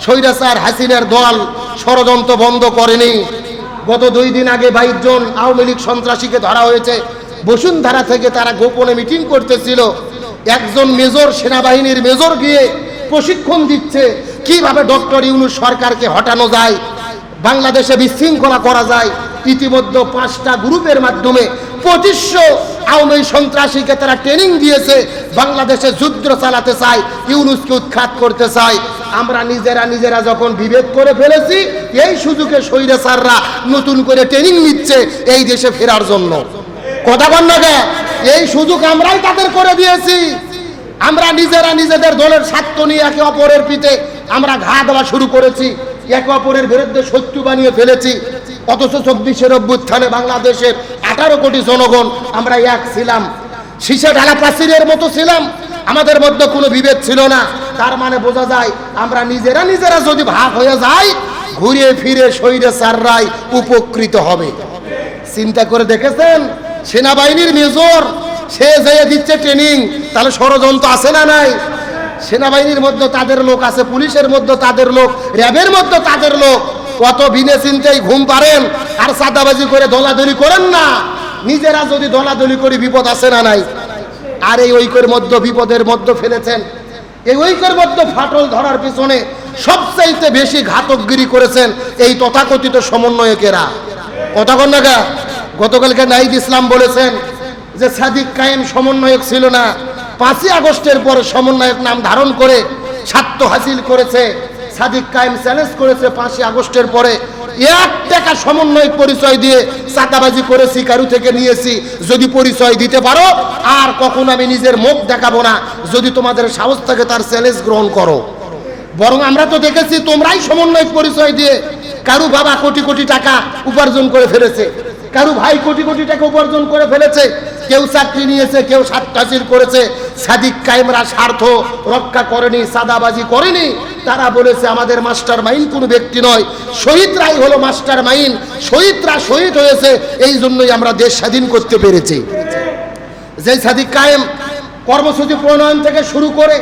স্বৈরাচার হাসিনার দল ষড়যন্ত্র বন্ধ করেনি। গত 2 দিন আগে 22 জন আওয়ামী লীগ সন্ত্রাসীকে ধরা হয়েছে। বসুন্ধরা থেকে তারা গোপনে মিটিং করতেছিল। একজন মেজর, সেনাবাহিনীর মেজর গিয়ে প্রশিক্ষণ দিচ্ছে কিভাবে ডক্টর ইউনূস সরকারকে হটানো যায়, বাংলাদেশে বিশৃঙ্খলা করা যায়। ইতিমধ্যে 5টা গ্রুপের মাধ্যমে 2500 আওয়ামী সন্ত্রাসীকে তারা ট্রেনিং দিয়েছে। বাংলাদেশে যুদ্ধ চালাতে চায়, ইউনূসকে উৎখাত করতে চায়। আমরা নিজেরা যখন বিভেদ করে ফেলেছি, এই সুযোগে স্বৈরাচাররা নতুন করে ট্রেনিং নিচ্ছে এই দেশে ফেরার জন্য। কথা বল না গে, এই সুযোগ আমরাই তাদের করে দিয়েছি। আমরা নিজেদের দলের স্বার্থ নিয়ে একে অপরের পিঠে আমরা ঘা দেওয়া শুরু করেছি, একে অপরের বিরুদ্ধে শত্রু বানিয়ে ফেলেছি। অথচ 24-এর অভ্যুত্থানে বাংলাদেশের 18 কোটি জনগণ আমরা এক ছিলাম, শীষে ঢালা প্রাচীরের মতো ছিলাম, আমাদের মধ্যে কোনো বিভেদ ছিল না। তার মানে বোঝা যায় আমরা নিজেরা যদি ভাগ হয়ে যাই, ঘুরে ফিরে স্বৈরাচাররাই উপকৃত হবে। চিন্তা করে দেখেছেন, সেনাবাহিনীর মেজর সে যেয়ে দিচ্ছে ট্রেনিং, তাহলে ষড়যন্ত্র আছে না নাই? সেনাবাহিনীর মধ্যে তাদের লোক আছে, পুলিশের মধ্যে তাদের লোক, র্যাবের মধ্যে তাদের লোক। কত বিনে চিন্তাই ঘুম পারেন আর চাঁদাবাজি করে দলাদলি করেন না। নিজেরা যদি দলাদলি করি বিপদ আছে না নাই? আর এই ঐক্যের মধ্যে বিপদের মধ্যে ফেলেছেন। এই ঐক্যের মধ্যে ফাটল ধরার পিছনে সবচাইতে বেশি ঘাতকগিরি করেছেন এই তথাকথিত সমন্বয়কেরা। কথা কন না গা? গতকালকে নাহিদ ইসলাম বলেছেন যে সাদিক কায়েম সমন্বয়ক ছিল না, 5ই আগস্টের পর সমন্বয়ক নাম ধারণ করে স্বার্থ হাসিল করেছে। সাদিক কায়েম চ্যালেঞ্জ করেছে 5ই আগস্টের পরে 1 টাকা সমন্বয়ক পরিচয় দিয়ে চাঁদাবাজি করেছি, কারু থেকে নিয়েছি, যদি পরিচয় দিতে পারো আর কখন আমি নিজের মুখ দেখাবো না, যদি তোমাদের সাহস থাকে তার চ্যালেঞ্জ গ্রহণ করো। বরং আমরা তো দেখেছি তোমরাই সমন্বয়ক পরিচয় দিয়ে কারু বাবা কোটি কোটি টাকা উপার্জন করে ফেলেছে, কারু ভাই কোটি কোটি টাকা উপার্জন করে ফেলেছে, কেউ চাকরি নিয়েছে, কেউ স্বার্থ হাসিল করেছে। সাদিক কায়েমরা স্বার্থ রক্ষা করেনি, চাঁদাবাজি করেনি। তারা বলেছে আমাদের মাস্টার মাইন্ড কোনো ব্যক্তি নয়, শহীদরাই হলো মাস্টার মাইন্ড, শহীদরা শহীদ হয়েছে, এই জন্যই আমরা দেশ স্বাধীন করতে পেরেছি। যে সাদিক কায়েম কর্মসূচি প্রণয়ন থেকে শুরু করে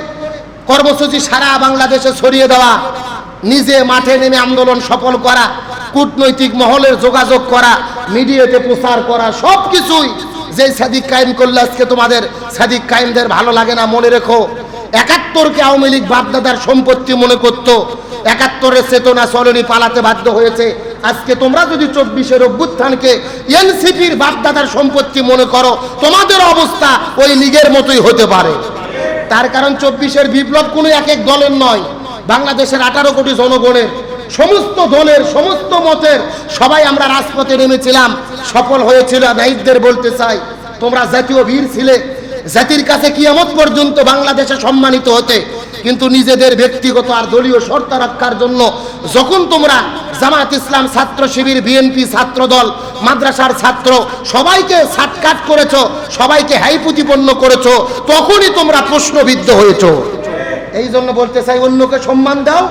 কর্মসূচি সারা বাংলাদেশে ছড়িয়ে দেওয়া, নিজে মাঠে নেমে আন্দোলন সফল করা, কূটনৈতিক মহলের যোগাযোগ করা, মিডিয়াতে প্রচার করা, সব কিছুই যে সাদিক কায়েম করলে আজকে তোমাদের সাদিক কায়েমদের ভালো লাগে না। মনে রেখো, 71কে আওয়ামী লীগ বাপদাদার সম্পত্তি মনে করতো, 71-এর চেতনা চলনি, পালাতে বাধ্য হয়েছে। আজকে তোমরা যদি 24-এর অভ্যুত্থানকে এনসিপির বাপদাদার সম্পত্তি মনে করো, তোমাদের অবস্থা ওই লীগের মতোই হতে পারে। তার কারণ 24-এর বিপ্লব কোনো এক দলের নয়, বাংলাদেশের 18 কোটি জনগণের, সমস্ত দলের, সমস্ত মতের সবাই আমরা রাজপথে নেমেছিলাম, সফল হয়েছিল। নাহিদদের বলতে চাই, তোমরা জাতীয় বীর ছিলে, জাতির কাছে কিয়ামত পর্যন্ত বাংলাদেশে সম্মানিত হতে। কিন্তু নিজেদের ব্যক্তিগত আর দলীয় স্বার্থ রক্ষার জন্য যখন তোমরা জামাত ইসলাম, ছাত্র শিবির, বিএনপি, ছাত্র দল, মাদ্রাসার ছাত্র সবাইকে সাটকাট করেছো, সবাইকে হাই প্রতিপন্ন করেছো, তখনই তোমরা প্রশ্নবিদ্ধ হয়েছো। এই জন্য বলতে চাই, অন্যকে সম্মান দাও,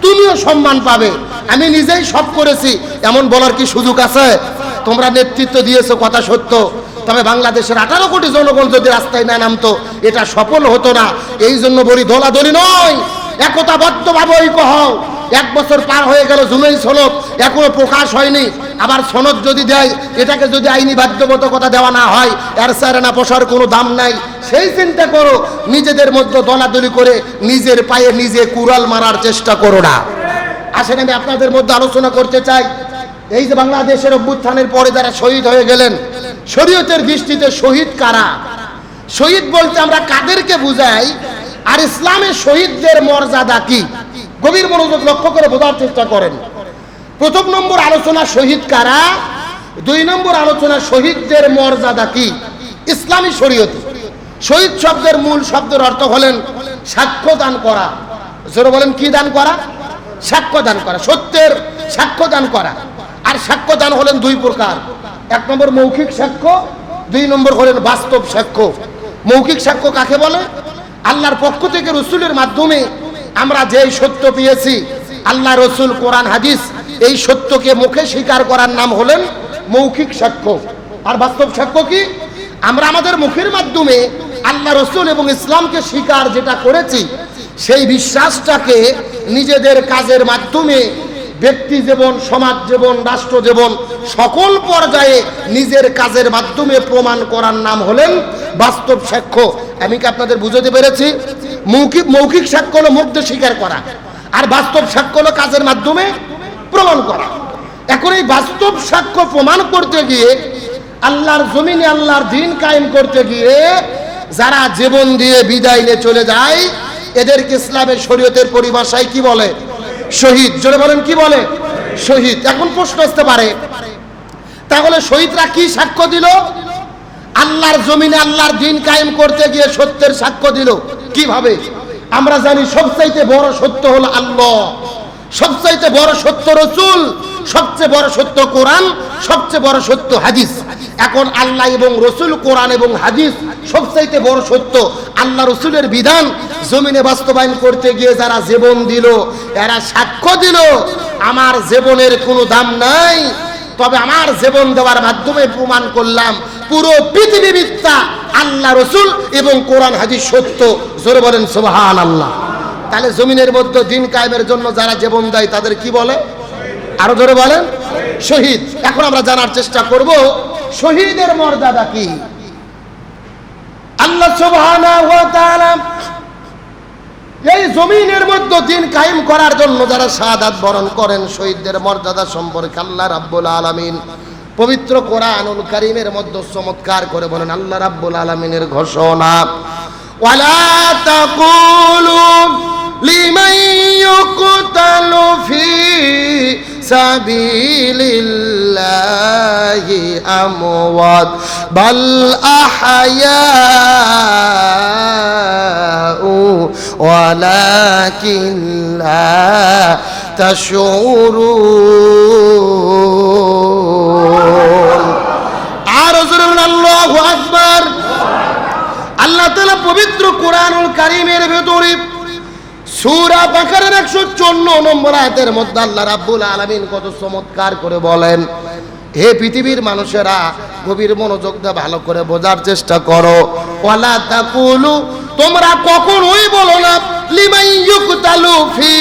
তুমিও সম্মান পাবে। আমি নিজেই সব করেছি এমন বলার কি সুযোগ আছে? তোমরা নেতৃত্ব দিয়েছো, কথা সত্য, তবে বাংলাদেশের 18 কোটি জনগণ যদি রাস্তায় না নামতো এটা সফল হতো না। এই জন্য বলি, দলাদলি নয়, একতাবদ্ধভাবে ঐক্য হও। 1 বছর পার হয়ে গেল, জুলাই সনদ এখনো প্রকাশ হয়নি। আবার সনদ যদি দেয়, এটাকে যদি আইনি বাধ্যবাধকতা দেওয়া না হয়, এর সারেনা পোষার কোনো দাম নাই। সেই চিন্তা করো, নিজেদের মধ্যে দলাদলি করে নিজের পায়ে নিজে কুড়াল মারার চেষ্টা করো না। আসেন, আমি আপনাদের মধ্যে আলোচনা করতে চাই, এই যে বাংলাদেশের অভ্যুত্থানের পরে যারা শহীদ হয়ে গেলেন, শরীয়তের দৃষ্টিতে শহীদ কারা? শহীদ বলতে আমরা কাদেরকে বুঝাই, আর ইসলামের শহীদদের মর্যাদা কি? গভীর মনোযোগ লক্ষ্য করে বোঝার চেষ্টা করেন। প্রথম নম্বর আলোচনা শহীদ কারা, 2 নম্বর আলোচনা শহীদদের মর্যাদা কি ইসলামী শরীয়তে। শহীদ শব্দের মূল শব্দের অর্থ হলেন সাক্ষ্য দান করা। জোরে বলেন, কি দান করা? সাক্ষ্য দান করা, সত্যের সাক্ষ্য দান করা। আর সাক্ষ্য দান হলেন 2 প্রকার, 1 নম্বর মৌখিক সাক্ষ্য, 2 নম্বর হলেন বাস্তব সাক্ষ্য। মৌখিক সাক্ষ্য কাকে বলে? আল্লাহর পক্ষ থেকে রসুলের মাধ্যমে আমরা যেই সত্য পেয়েছি, আল্লাহ, রসুল, কোরআন, হাদিস, এই সত্যকে মুখে স্বীকার করার নাম হলেন মৌখিক সাক্ষ্য। আর বাস্তব সাক্ষ্য কি? আমরা আমাদের মুখের মাধ্যমে আল্লাহ, রসুল এবং ইসলামকে স্বীকার যেটা করেছি, সেই বিশ্বাসটাকে নিজেদের কাজের মাধ্যমে ব্যক্তি জীবন, সমাজ জীবন, রাষ্ট্র জীবন সকল পর্যায়ে নিজের কাজের মাধ্যমে প্রমাণ করার নাম হলেন বাস্তব সাক্ষ্য। আমি কি আপনাদের বুঝাতে পেরেছি? মৌখিক সাক্ষ্য হলো মুখ দিয়ে স্বীকার করা, আর বাস্তব সাক্ষ্য হলো কাজের মাধ্যমে প্রমাণ করা। এখন এই বাস্তব সাক্ষ্য প্রমাণ করতে গিয়ে, আল্লাহর জমিনে আল্লাহর দ্বীন কায়েম করতে গিয়ে যারা জীবন দিয়ে বিদায় নিয়ে চলে যায়, এদেরকে ইসলামের শরীয়তের পরিভাষায় কি বলে? শহীদ। জোরে বলেন, কি বলে? শহীদ। এখন প্রশ্ন আসতে পারে, তাহলে শহীদরা কি সাক্ষ্য দিল? আল্লাহর জমিনে আল্লাহর দ্বীন কায়েম করতে গিয়ে সত্যের সাক্ষ্য দিল। কিভাবে? আমরা জানি সবচাইতে বড় সত্য হলো আল্লাহ, সবচাইতে বড় সত্য রাসূল, সবচেয়ে বড় সত্য কোরআন, সবচেয়ে বড় সত্য হাদিস। এখন আল্লাহ এবং রাসূল, কোরআন এবং হাদিস সবচাইতে বড় সত্য। আল্লাহ রাসূলের বিধান জমিনে বাস্তবায়ন করতে গিয়ে যারা জীবন দিল, এরা সাক্ষ্য দিল আমার জীবনের কোনো দাম নাই, তবে আমার জীবন দেওয়ার মাধ্যমে প্রমাণ করলাম পুরো পৃথিবী মিথ্যা, আল্লাহ রাসূল এবং কোরআন হাদিস সত্য। জোরে বলেন সুবহানাল্লাহ। তাহলে জমিনের মধ্যে দ্বীন কায়েমের জন্য যারা জীবন দেয় তাদের কি বলে? আরো জোরে বলেন, শহীদ। এখন আমরা জানার চেষ্টা করব শহীদের মর্যাদা কি। আল্লাহ সুবহানাহু ওয়া তাআলা এই জমিনের মধ্যে দ্বীন কায়েম করার জন্য যারা শাহাদাত বরণ করেন, শহীদদের মর্যাদা সম্পর্কে আল্লাহ রাব্বুল আলামিন পবিত্র কোরআনুল কারীমের মধ্যে চমৎকার করে বলেন। আল্লাহ রাব্বুল আলামিনের ঘোষণা, ওয়ালা তাকুলু লিমান ইউকতালু ফি সাবিলিল্লাহি আমওয়াত বাল আহয়াউ ওয়ালাকিন লা তাশউরুন। আর জোরে আল্লাহু আকবার। আল্লাহ তাআলা পবিত্র কোরআনুল কারীমের ভেতরে সূরা বাকারার 154 নম্বর আয়াতের মধ্যে আল্লাহ রাব্বুল আলামিন কত চমৎকার করে বলেন, হে পৃথিবীর মানুষেরা, গভীর মনোযোগ দিয়ে ভালো করে বোঝার চেষ্টা করো। ওয়ালা তাকুলু, তোমরা কখনোই বলো না লিমান ইউকতালু ফি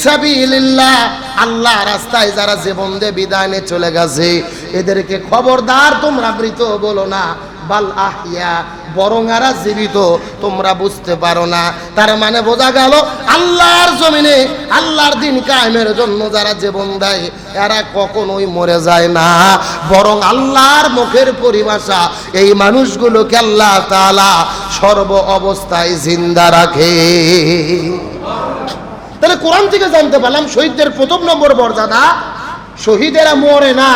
সাবিলিল্লাহ, আল্লাহ রাস্তায় যারা জীবন দিয়ে বিদায় নিয়ে চলে গেছে এদেরকে খবরদার তোমরা মৃত বলো না, বাল আহইয়া, বরং এরা জীবিত। তোমরা বুঝতে পারো না? তার মানে বোঝা গেল আল্লাহর জমিনে আল্লাহর দ্বীন কায়েমের জন্য যারা জীবন দেয় এরা কখনোই মরে যায় না, বরং আল্লাহর মুখের পরিভাষা এই মানুষগুলোকে আল্লাহ তাআলা সর্ব অবস্থায় জিন্দা রাখে। তাহলে কোরআন থেকে জানতে পারলাম শহীদদের প্রথম নম্বর মর্যাদা, শহীদেরা মরে না,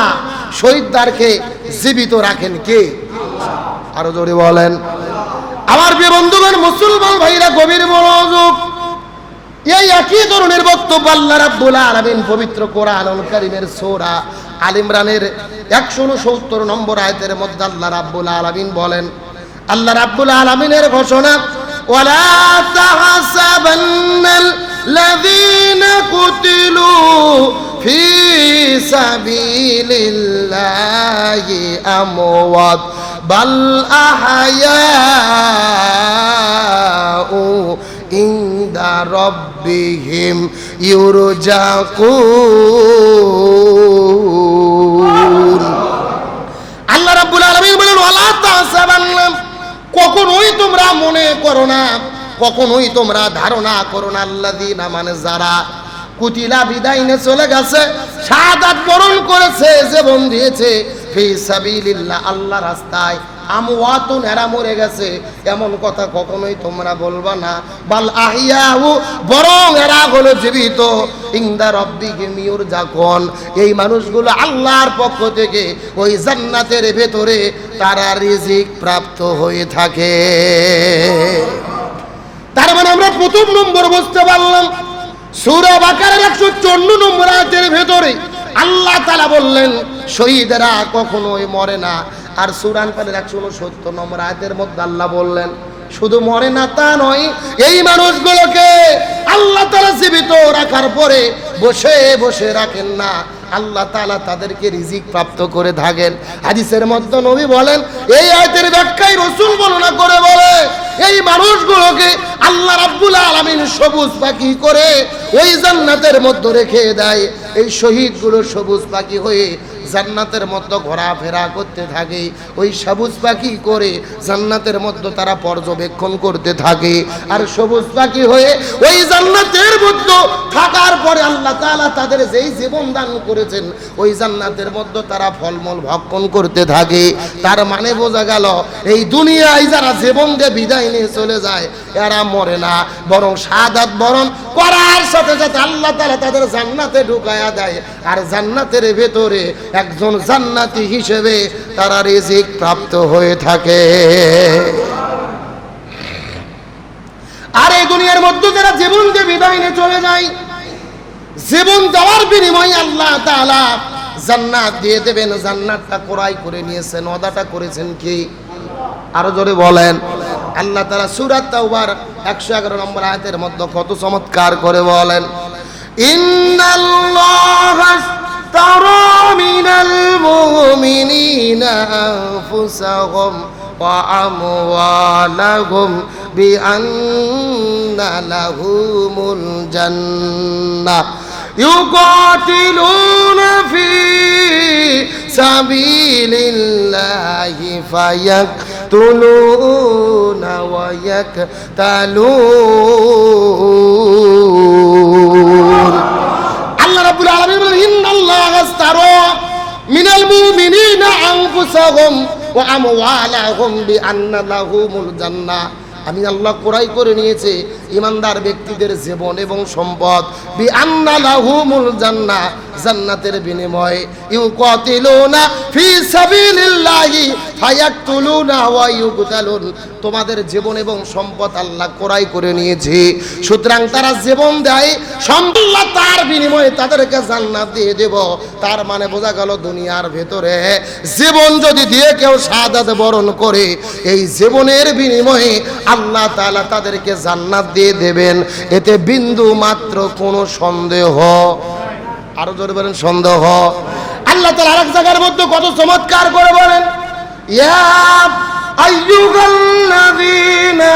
শহীদদেরকে জীবিত রাখেন কে? আরো জোরে বলেন। আমার প্রিয় বন্ধুগণ, মুসলমান ভাইরা, গভীর মনোযোগ। এই একই ধরনের বক্তব্য আল্লাহ রাব্বুল আলামিন পবিত্র কোরআনুল কারীমের সূরা আল ইমরানের 169 নম্বর আয়াতের মধ্যে আল্লাহ রাব্বুল আলামিন বলেন। আল্লাহ রাব্বুল আলামিনের ঘোষণা, ওয়ালা তাহসাবান্নাল লাযীনা কুতিলু ফি সাবিলিল্লাহি আমওয়াত বাল আহয়াউ ইনদা রাব্বিহিম ইউরজাকুন। আল্লাহ রাব্বুল আলামিন বলেন, ওয়ালা তাহসাবান্না, কখনোই তোমরা মনে করো না, কখনোই তোমরা ধারণা করো না, আল্লাযীনা, মানে যারা কুতিলা বিদায় নিয়ে চলে গেছে, শাহাদাত বরণ করেছে, জীবন দিয়েছে, ফি সাবিলিল্লাহ, আল্লাহ রাস্তায়, আমওয়াতুন, এরা মরে গেছে, এমন কথা কখনোই তোমরা বলবা না, বাল আহইয়াউ, বরং এরা হলো জীবিত, ইনদা রাব্বিহিম ইউরজাকুন, এই মানুষগুলো আল্লাহর পক্ষ থেকে ওই জান্নাতের ভেতরে তারা রিজিক প্রাপ্ত হয়ে থাকে। তার মানে আমরা প্রথম নম্বর বুঝতে পারলাম, সূরা বাকারার 154 নম্বর আয়াতের ভেতরে আল্লাহ তাআলা বললেন শহীদেরা কখনোই মরে না। আর সূরা আনফালের 169 নম্বর আয়াতের মধ্যে আল্লাহ বললেন শুধু মরে না তা নয়, এই মানুষগুলোকে আল্লাহ তাআলা জীবিত রাখার পরে বসে বসে রাখেন না, আল্লাহ তাআলা তাদেরকে রিজিক প্রাপ্ত করে থাকেন। হাদিসের মধ্যে নবী বলেন, এই আয়াতের ব্যাখ্যায় রাসূল বর্ণনা করে বলে, এই মানুষগুলোকে আল্লাহ রাব্বুল আলামিন সবুজ পাখি করে ওই জান্নাতের মধ্যে রেখে দেয়। এই শহীদগুলো সবুজ পাখি হয়ে জান্নাতের মধ্যে ঘোরাফেরা করতে থাকে, ওই সবুজ পাখি করে জান্নাতের মধ্যে তারা পর্যবেক্ষণ করতে থাকে। আর সবুজ পাখি হয়ে ওই জান্নাতের মধ্যে থাকার পরে আল্লাহ তাআলা তাদের যেই জীবন দান করেছেন ওই জান্নাতের মধ্যে তারা ফলমূল ভক্ষণ করতে থাকে। তার মানে বোঝা গেল, এই দুনিয়ায় যারা জীবন দিয়ে বিদায় নিয়ে চলে যায় এরা মরে না, বরং শাহাদাত বরণ করার সাথে সাথে আল্লাহ তাআলা তাদের জান্নাতে ঢুকায়া দেয়। আর জান্নাতের ভেতরে একজন জান্নাতি হিসেবে তারা রিজিক প্রাপ্ত হয়ে থাকে। আর এই দুনিয়ার মধ্যে যারা জীবন দিয়ে বিদায় নিয়ে চলে যায়, জীবন দেওয়ার বিনিময়ে আল্লাহ তাআলা জান্নাত দিয়ে দেবেন। জান্নাতটা ক্রয় করে নিয়েছেন, ওয়াদাটা করেছেন কি? আরো জোরে বলেন। আল্লাহ তাআলা সূরা তাওবার 111 নম্বর আয়াতের মধ্যে কত চমৎকার করে বলেন, ইন্নাল্লাহা আশতারা মিনাল মুমিনিনা আনফুসাহুম ওয়া আমওয়ালাহুম বিআন্না লাহুমুল জান্নাহ ইউকাতিলুনা ফি সাবিলিল্লাহি ফায়াকতুলুনা ওয়া ইয়াকতালুন। আল্লাহ রাব্বুল আলামিন বলেন, ইন্নাল্লাহা আশতারা মিনাল মুমিনিনা আনফুসাহুম ওয়া আমওয়ালাহুম বিআন্না লাহুমুল জান্নাহ। আমি আল্লাহ ক্রয় করে নিয়েছে ইমানদার ব্যক্তিদের জীবন এবং সম্পদ, বিআন্না লাহুমুল জান্নাহ, জান্নাতের বিনিময়ে। ইউকাতিলুনা ফি সাবিলিল্লাহি ফায়াকতুলুনা ওয়া ইউকতালুন। তোমাদের জীবন এবং সম্পদ আল্লাহ ক্রয় করে নিয়েছে, সুতরাং তারা জীবন দেয়, সম্পদ তার বিনিময়ে তাদেরকে জান্নাত দিয়ে দেব। তার মানে বোঝা গেল, দুনিয়ার ভেতরে জীবন যদি দিয়ে কেউ শাহাদাত বরণ করে, এই জীবনের বিনিময়ে আল্লাহ তাআলা তাদেরকে জান্নাত দিয়ে দেবেন। এতে বিন্দু মাত্র কোনো সন্দেহ, আরো জোরে বলেন সন্দেহ। আল্লাহ তাআলা আরেক জায়গার মধ্যে কত চমৎকার করে বলেন, ইয়া আইয়ুহাল্লাযীনা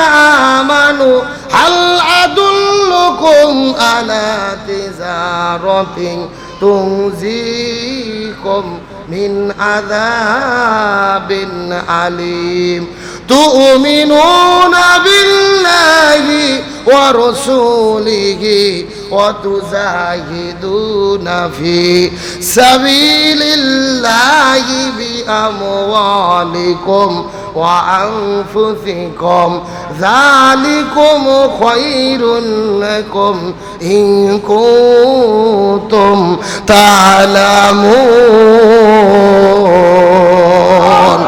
আমানু হাল আদুল্লুকুম আলা তিজারাতিন তুনজিকুম মিন আযাবিন আলীম তুমিনুনা বিল্লাহি ওয়া রাসূলিহি ওয়া তুজাহিদুনা ফি সাবিলিল্লাহি বিআমওয়ালিকুম ওয়া আনফুসিকুম যালিকুম খায়রুল লাকুম ইন কুনতুম তা'লামুন।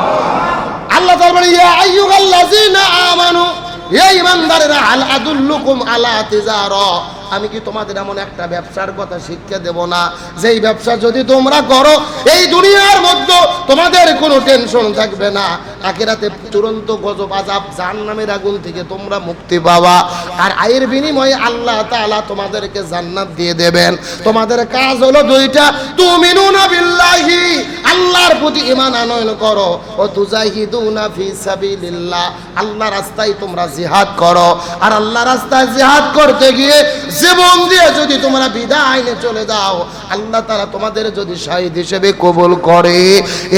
আল্লাহ তাআলা বলেন, ইয়া আইয়ুহাল্লাযীনা আমানু, হে ঈমানদারেরা, হাল আদুল্লুকুম আলা তিজারা, আমি কি তোমাদের এমন একটা ব্যবসার কথা শিক্ষা দেব না, যেই ব্যবসা যদি তোমরা করো এই দুনিয়ার মধ্যে তোমাদের কোনো টেনশন থাকবে না, আখিরাতে তুরন্ত গজব আযাব জাহান্নামের আগুন থেকে তোমরা মুক্তি পাবা। আর আয়ের বিনিময়ে আল্লাহ তাআলা তোমাদেরকে জান্নাত দিয়ে দেবেন। তোমাদের কাজ হলো দুইটা, তুমিনুনা বিল্লাহি, আল্লাহর প্রতি ঈমান আনয়ন করো, ও তুজাহিদুনা ফি সাবিলিল্লাহ, আল্লাহ রাস্তায় তোমরা জিহাদ করো। আর আল্লাহ রাস্তায় জিহাদ করতে গিয়ে জীবন দিয়ে যদি তোমরা বিদায় নিয়ে চলে যাও, আল্লাহ তাআলা তোমাদের যদি শহীদ হিসেবে কবুল করে,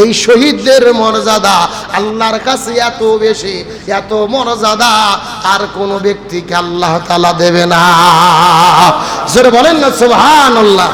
এই শহীদদের মর্যাদা আল্লাহর কাছে এত বেশি, এত মর্যাদা আর কোন ব্যক্তিকে আল্লাহ তাআলা দেবে না। জোরে বলেন না সুবহানাল্লাহ।